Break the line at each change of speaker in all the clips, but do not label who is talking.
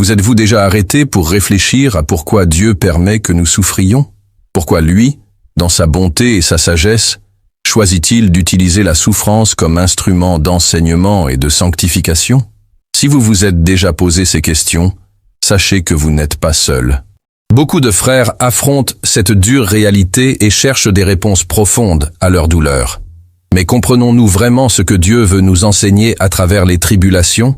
Vous êtes-vous déjà arrêté pour réfléchir à pourquoi Dieu permet que nous souffrions? Pourquoi lui, dans sa bonté et sa sagesse, choisit-il d'utiliser la souffrance comme instrument d'enseignement et de sanctification? Si vous vous êtes déjà posé ces questions, sachez que vous n'êtes pas seul. Beaucoup de frères affrontent cette dure réalité et cherchent des réponses profondes à leur douleur. Mais comprenons-nous vraiment ce que Dieu veut nous enseigner à travers les tribulations?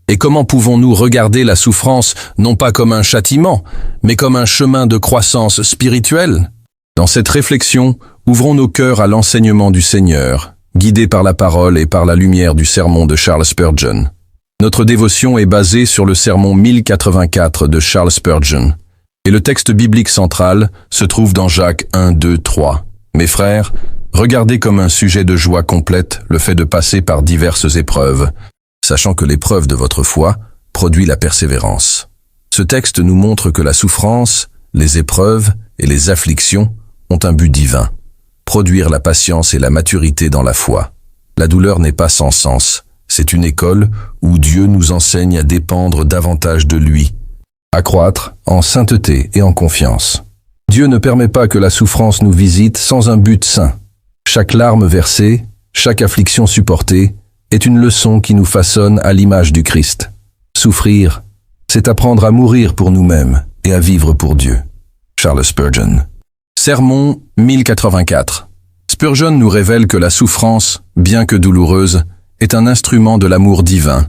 Et comment pouvons-nous regarder la souffrance non pas comme un châtiment, mais comme un chemin de croissance spirituelle? Dans cette réflexion, ouvrons nos cœurs à l'enseignement du Seigneur, guidés par la parole et par la lumière du sermon de Charles Spurgeon. Notre dévotion est basée sur le sermon 1084 de Charles Spurgeon, et le texte biblique central se trouve dans Jacques 1, 2, 3. Mes frères, regardez comme un sujet de joie complète le fait de passer par diverses épreuves, sachant que l'épreuve de votre foi produit la persévérance. Ce texte nous montre que la souffrance, les épreuves et les afflictions ont un but divin, produire la patience et la maturité dans la foi. La douleur n'est pas sans sens, c'est une école où Dieu nous enseigne à dépendre davantage de lui, à croître en sainteté et en confiance. Dieu ne permet pas que la souffrance nous visite sans un but saint. Chaque larme versée, chaque affliction supportée est une leçon qui nous façonne à l'image du Christ. Souffrir, c'est apprendre à mourir pour nous-mêmes et à vivre pour Dieu. Charles Spurgeon. Sermon 1084. Spurgeon nous révèle que la souffrance, bien que douloureuse, est un instrument de l'amour divin,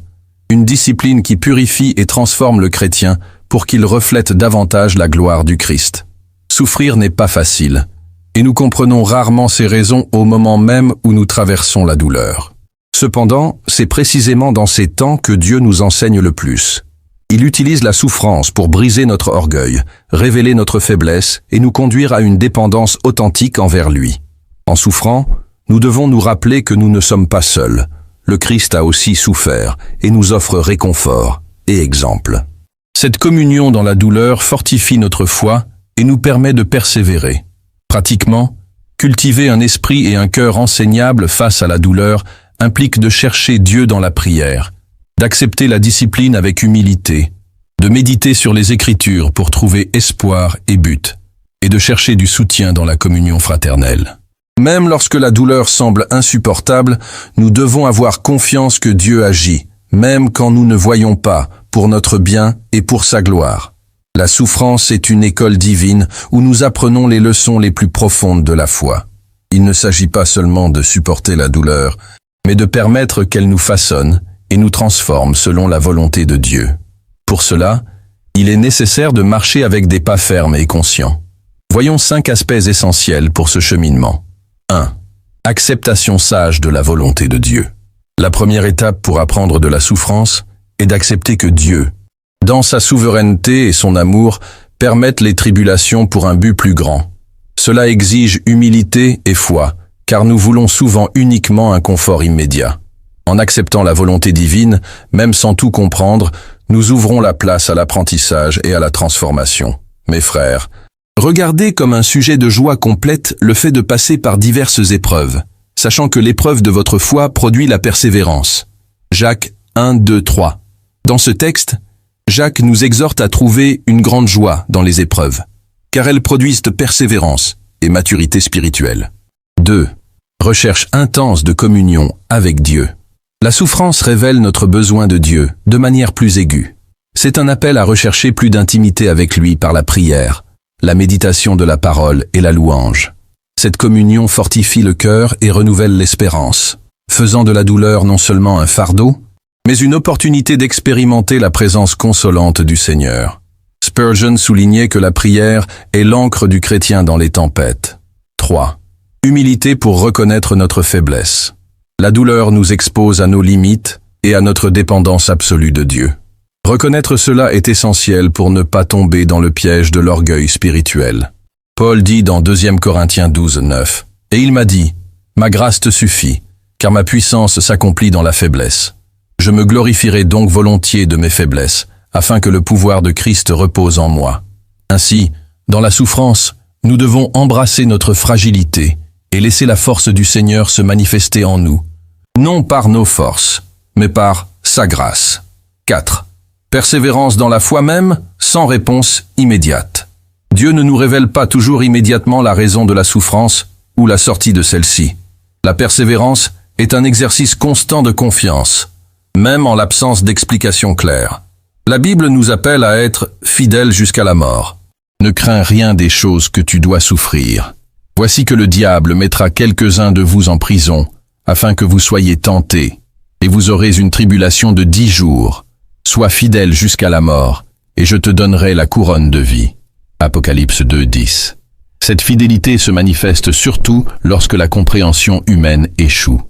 une discipline qui purifie et transforme le chrétien pour qu'il reflète davantage la gloire du Christ. Souffrir n'est pas facile, et nous comprenons rarement ses raisons au moment même où nous traversons la douleur. Cependant, c'est précisément dans ces temps que Dieu nous enseigne le plus. Il utilise la souffrance pour briser notre orgueil, révéler notre faiblesse et nous conduire à une dépendance authentique envers lui. En souffrant, nous devons nous rappeler que nous ne sommes pas seuls. Le Christ a aussi souffert et nous offre réconfort et exemple. Cette communion dans la douleur fortifie notre foi et nous permet de persévérer. Pratiquement, cultiver un esprit et un cœur enseignables face à la douleur implique de chercher Dieu dans la prière, d'accepter la discipline avec humilité, de méditer sur les Écritures pour trouver espoir et but, et de chercher du soutien dans la communion fraternelle. Même lorsque la douleur semble insupportable, nous devons avoir confiance que Dieu agit, même quand nous ne voyons pas, pour notre bien et pour sa gloire. La souffrance est une école divine où nous apprenons les leçons les plus profondes de la foi. Il ne s'agit pas seulement de supporter la douleur, mais de permettre qu'elle nous façonne et nous transforme selon la volonté de Dieu. Pour cela, il est nécessaire de marcher avec des pas fermes et conscients. Voyons 5 aspects essentiels pour ce cheminement. 1. Acceptation sage de la volonté de Dieu. La première étape pour apprendre de la souffrance est d'accepter que Dieu, dans sa souveraineté et son amour, permette les tribulations pour un but plus grand. Cela exige humilité et foi, car nous voulons souvent uniquement un confort immédiat. En acceptant la volonté divine, même sans tout comprendre, nous ouvrons la place à l'apprentissage et à la transformation. Mes frères, regardez comme un sujet de joie complète le fait de passer par diverses épreuves, sachant que l'épreuve de votre foi produit la persévérance. Jacques 1, 2, 3. Dans ce texte, Jacques nous exhorte à trouver une grande joie dans les épreuves, car elles produisent persévérance et maturité spirituelle. 2. Recherche intense de communion avec Dieu. La souffrance révèle notre besoin de Dieu de manière plus aiguë. C'est un appel à rechercher plus d'intimité avec lui par la prière, la méditation de la parole et la louange. Cette communion fortifie le cœur et renouvelle l'espérance, faisant de la douleur non seulement un fardeau, mais une opportunité d'expérimenter la présence consolante du Seigneur. Spurgeon soulignait que la prière est l'encre du chrétien dans les tempêtes. 3. Humilité pour reconnaître notre faiblesse. La douleur nous expose à nos limites et à notre dépendance absolue de Dieu. Reconnaître cela est essentiel pour ne pas tomber dans le piège de l'orgueil spirituel. Paul dit dans 2 Corinthiens 12, 9, « Et il m'a dit, ma grâce te suffit, car ma puissance s'accomplit dans la faiblesse. Je me glorifierai donc volontiers de mes faiblesses, afin que le pouvoir de Christ repose en moi. » Ainsi, dans la souffrance, nous devons embrasser notre fragilité et laisser la force du Seigneur se manifester en nous, non par nos forces, mais par sa grâce. 4. Persévérance dans la foi même, sans réponse immédiate. Dieu ne nous révèle pas toujours immédiatement la raison de la souffrance ou la sortie de celle-ci. La persévérance est un exercice constant de confiance, même en l'absence d'explications claires. La Bible nous appelle à être fidèles jusqu'à la mort. Ne crains rien des choses que tu dois souffrir. Voici que le diable mettra quelques-uns de vous en prison, afin que vous soyez tentés, et vous aurez une tribulation de 10 jours. Sois fidèle jusqu'à la mort, et je te donnerai la couronne de vie. Apocalypse 2:10. Cette fidélité se manifeste surtout lorsque la compréhension humaine échoue.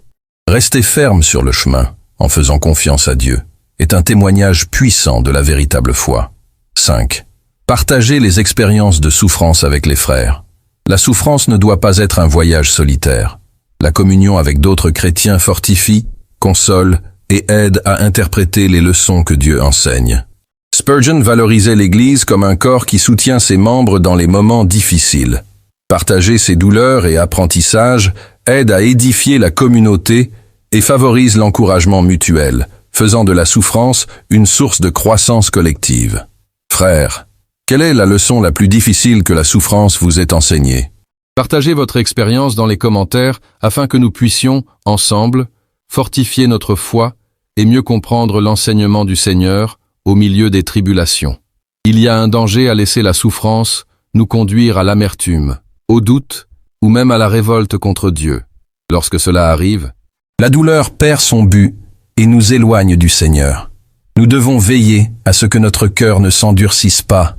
Rester ferme sur le chemin, en faisant confiance à Dieu, est un témoignage puissant de la véritable foi. 5. Partagez les expériences de souffrance avec les frères. La souffrance ne doit pas être un voyage solitaire. La communion avec d'autres chrétiens fortifie, console et aide à interpréter les leçons que Dieu enseigne. Spurgeon valorisait l'Église comme un corps qui soutient ses membres dans les moments difficiles. Partager ses douleurs et apprentissages aide à édifier la communauté et favorise l'encouragement mutuel, faisant de la souffrance une source de croissance collective. Frères, quelle est la leçon la plus difficile que la souffrance vous ait enseignée? Partagez votre expérience dans les commentaires afin que nous puissions, ensemble, fortifier notre foi et mieux comprendre l'enseignement du Seigneur au milieu des tribulations. Il y a un danger à laisser la souffrance nous conduire à l'amertume, au doute ou même à la révolte contre Dieu. Lorsque cela arrive, la douleur perd son but et nous éloigne du Seigneur. Nous devons veiller à ce que notre cœur ne s'endurcisse pas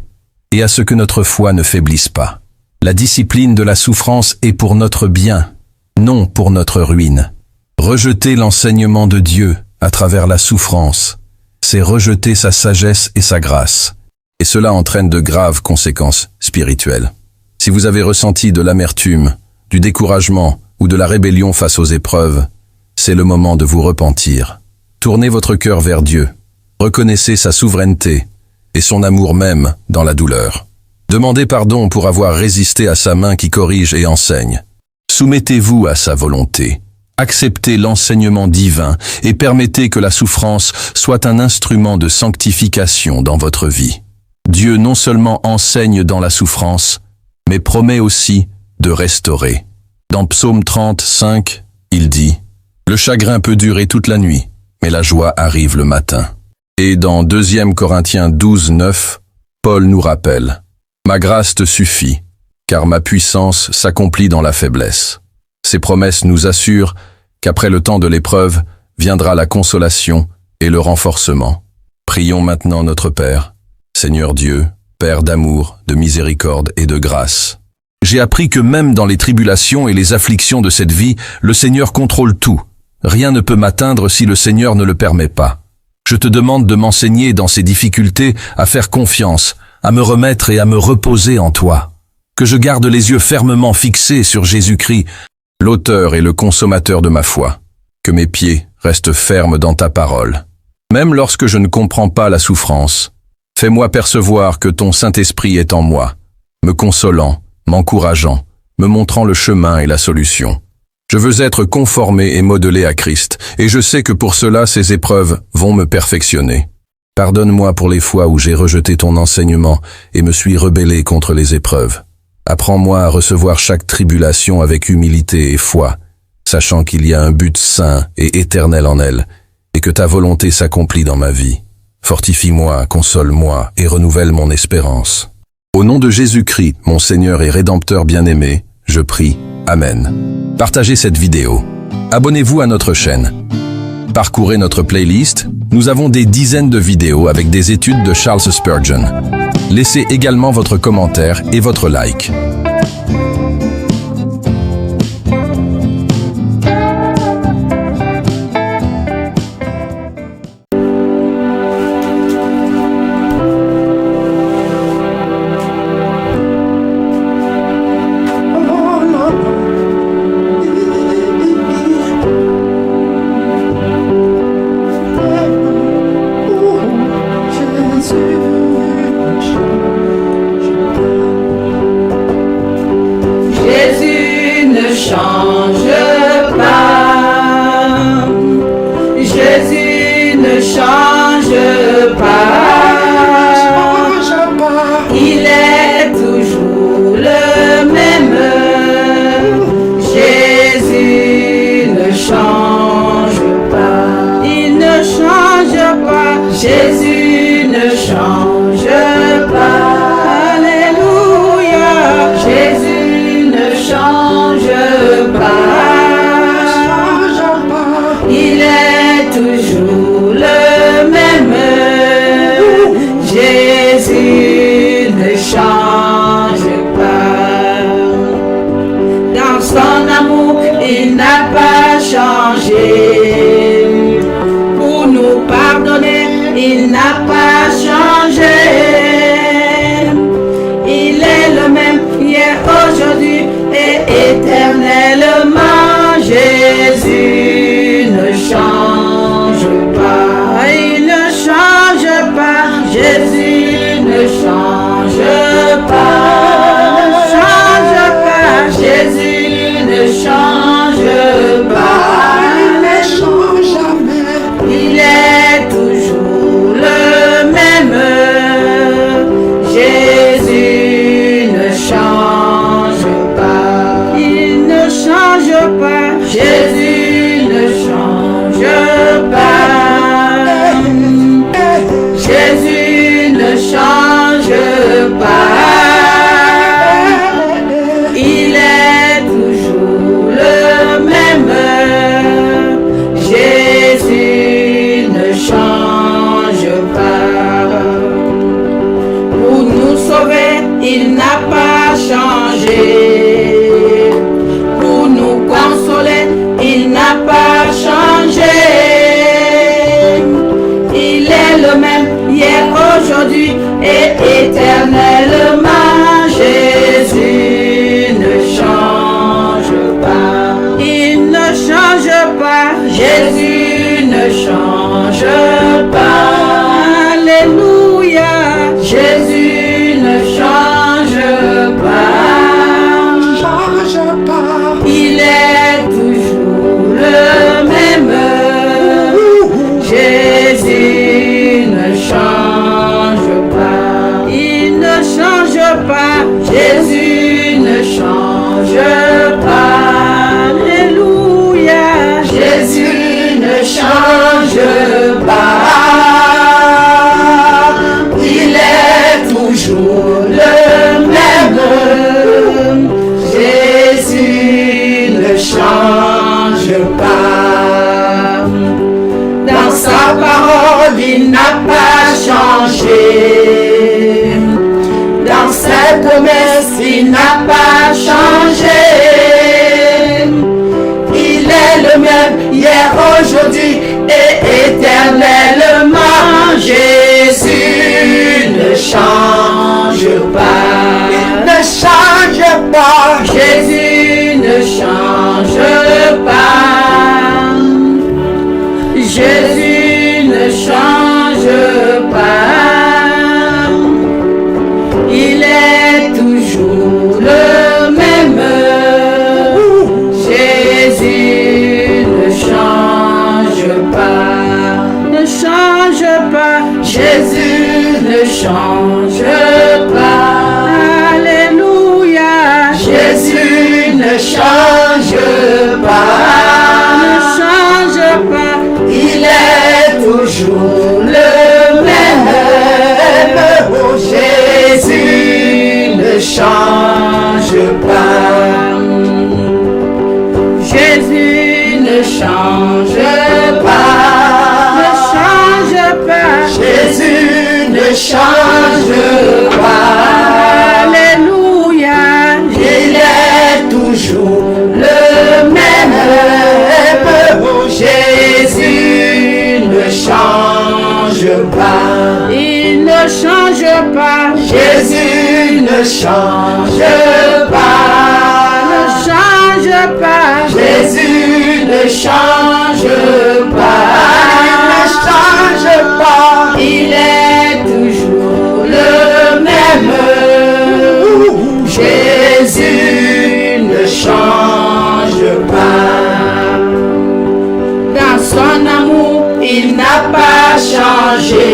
et à ce que notre foi ne faiblisse pas. La discipline de la souffrance est pour notre bien, non pour notre ruine. Rejeter l'enseignement de Dieu à travers la souffrance, c'est rejeter sa sagesse et sa grâce. Et cela entraîne de graves conséquences spirituelles. Si vous avez ressenti de l'amertume, du découragement ou de la rébellion face aux épreuves, c'est le moment de vous repentir. Tournez votre cœur vers Dieu. Reconnaissez sa souveraineté et son amour même dans la douleur. Demandez pardon pour avoir résisté à sa main qui corrige et enseigne. Soumettez-vous à sa volonté. Acceptez l'enseignement divin et permettez que la souffrance soit un instrument de sanctification dans votre vie. Dieu non seulement enseigne dans la souffrance, mais promet aussi de restaurer. Dans Psaume 35, il dit « Le chagrin peut durer toute la nuit, mais la joie arrive le matin. » Et dans 2 Corinthiens 12, 9, Paul nous rappelle « Ma grâce te suffit, car ma puissance s'accomplit dans la faiblesse. » Ces promesses nous assurent qu'après le temps de l'épreuve viendra la consolation et le renforcement. Prions maintenant notre Père, Seigneur Dieu, Père d'amour, de miséricorde et de grâce. J'ai appris que même dans les tribulations et les afflictions de cette vie, le Seigneur contrôle tout. Rien ne peut m'atteindre si le Seigneur ne le permet pas. Je te demande de m'enseigner dans ces difficultés à faire confiance, à me remettre et à me reposer en toi. Que je garde les yeux fermement fixés sur Jésus-Christ, l'auteur et le consommateur de ma foi. Que mes pieds restent fermes dans ta parole. Même lorsque je ne comprends pas la souffrance, fais-moi percevoir que ton Saint-Esprit est en moi, me consolant, m'encourageant, me montrant le chemin et la solution. Je veux être conformé et modelé à Christ, et je sais que pour cela ces épreuves vont me perfectionner. Pardonne-moi pour les fois où j'ai rejeté ton enseignement et me suis rebellé contre les épreuves. Apprends-moi à recevoir chaque tribulation avec humilité et foi, sachant qu'il y a un but saint et éternel en elle, et que ta volonté s'accomplit dans ma vie. Fortifie-moi, console-moi et renouvelle mon espérance. Au nom de Jésus-Christ, mon Seigneur et Rédempteur bien-aimé, je prie. Amen. Partagez cette vidéo. Abonnez-vous à notre chaîne. Parcourez notre playlist. Nous avons des dizaines de vidéos avec des études de Charles Spurgeon. Laissez également votre commentaire et votre like.
Jésus ne change pas. il n'a pas changé. Il est le même hier, aujourd'hui et éternellement. Jésus ne change pas. Il ne change pas. Jésus ne change pas. Ne change pas. Jésus ne change pas.
Il ne change jamais.
Il est toujours le même. Jésus ne change pas. Il ne change pas. Jésus ne change pas. Jésus ne change pas. Il est toujours le même. Jésus ne change pas. Pour nous sauver, il n'a pas changé. Pour nous consoler, il n'a pas changé. Il est le même hier, aujourd'hui et éternellement. Jésus ne change pas. Il ne change pas. Jésus ne change pas. Alléluia. Jésus ne change pas.
Change pas.
Il est toujours le même. Jésus ne change pas. Il ne change pas. Jésus ne change pas. Alléluia. Jésus ne change pas. Il est toujours le même. Jésus ne change pas. Dans sa parole, il n'a pas changé. Dans ses promesses, il n'a pas changé. Il est le même hier, aujourd'hui et éternellement. Jésus ne change pas.
Il ne change pas.
Jésus ne change pas. Jésus ne change pas. Il est toujours le même. Jésus ne change pas. Ne change pas. Jésus ne change pas. Alléluia. Jésus ne change pas. Ne change pas. Il est toujours le même. Jésus ne change pas. Jésus ne change pas. Ne change pas. Jésus ne change pas. Alléluia. Il est toujours le même. Jésus ne change pas. Il ne change pas. Jésus ne change pas. Ne change pas. Jésus ne change pas. Il ne change pas. Il est toujours le même. Jésus ne change pas. Dans son amour, il n'a pas changé.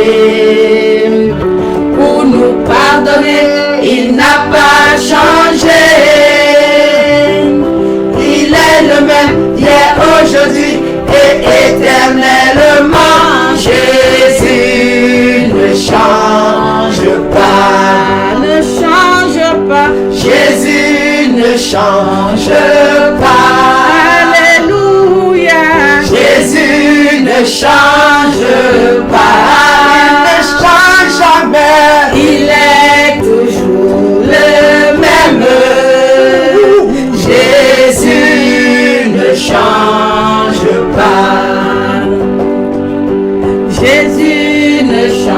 Pour nous pardonner, il n'a pas changé. Il est le même hier, aujourd'hui et éternellement. Jésus ne change pas. Ne change pas. Jésus ne change pas. Alléluia. Jésus ne change pas. Il ne change jamais. Il est toujours le même. Jésus ne change pas. Jésus ne change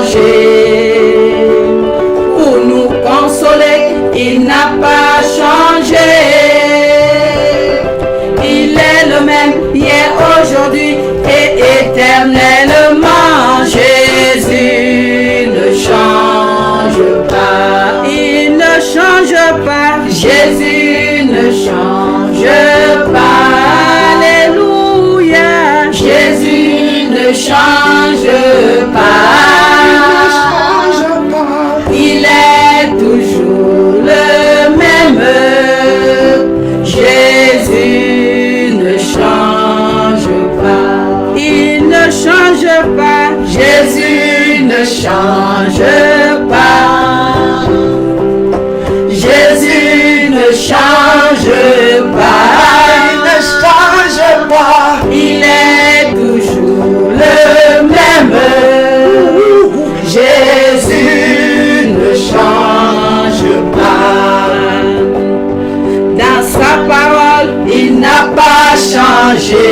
changé. Pour nous consoler, il n'a pas changé. Il est le même hier, aujourd'hui et éternellement. Jésus ne change pas, il ne change pas. Jésus ne change pas. Alléluia. Jésus ne change pas. Il est toujours le même. Jésus ne change pas. Il ne change pas. Jésus ne change pas. Jésus ne change pas.
Il ne change pas.
Il est toujours le même. Jésus ne change pas. Dans sa parole, il n'a pas changé.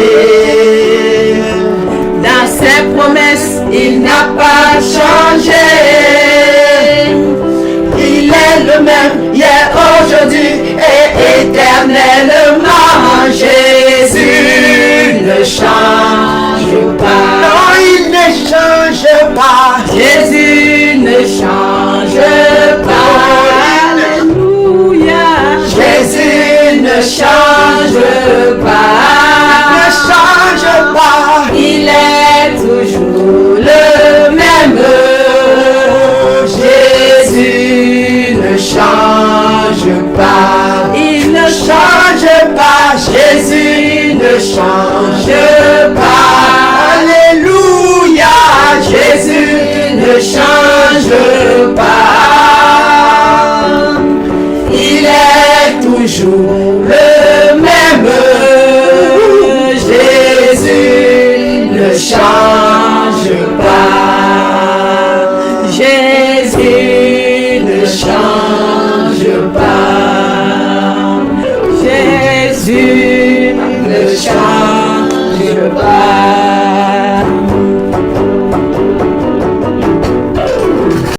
Dans ses promesses, il n'a pas changé. Il est le même hier, aujourd'hui et éternellement. Jésus ne change pas.
Non, il ne change pas.
Jésus ne change pas. Alléluia. Jésus ne change pas.
Ne change pas.
Il est toujours le même. Jésus ne change pas. Il ne change pas. Jésus ne change pas. Alléluia. Jésus ne change pas. Il est toujours le même. Jésus ne change pas. Jésus ne change pas. Jésus ne change pas.